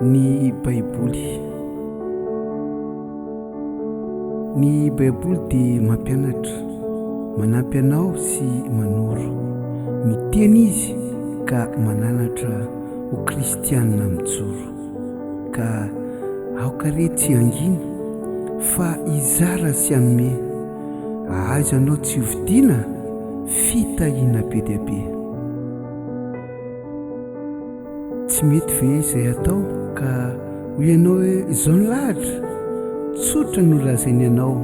Ny baiboly dia mampianatra, manampy anao sy manoro. Miteny izy ka mananatra ho kristianina mijoro, ka aoka re tsy angina fa izara sy anome. Ahazo anao tsy hovidiana, fitahiana be dia be. Tsy mety ve izay atao ka hoy ianao hoe izao ny lahatra? Tsotra no lazainy ianao,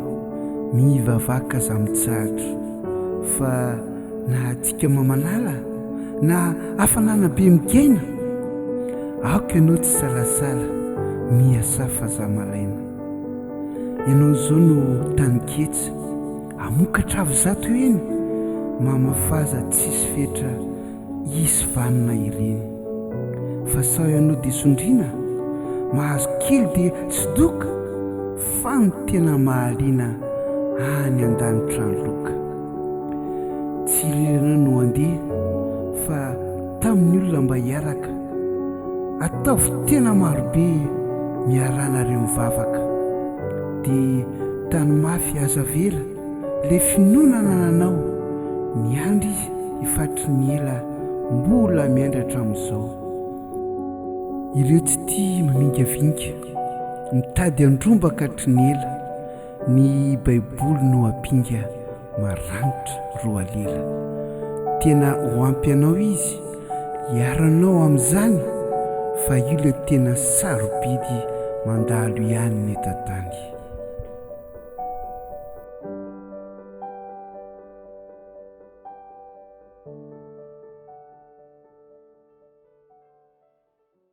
mivavaka aza mitsahatra. Fa na atsika mamanala na hafanana be mikaina, aoka ianao tsy salasala, miasafa za malaina. Ianao zao no tany ketsa, amokatra avy zato eny, mamafaza tsisy fetra, isy vanina ireny. Fa sao ianao dia sondriana, mahazo kely dia tsy doka, fa ny tena mahaliana any an-danitra ny loka. Tsy rirana no andeha fa tamin'ny olona mba hiaraka, ataovy tena marobe miaranareo mivavaka. Dia tany mafy aza vera le finonana nanao, ny andro izy ifatry ny ela mbola miandratra amin'izao. Ireo tsy tia mamingavinga, mitady andrombaka hatry ny ela, ny baiboly no ampinga maranitra roa lela. Tena ho ampy anao izy, hiaranao amin'izany, fa io le tena sarobidy mandalo ihany ny etan-tany.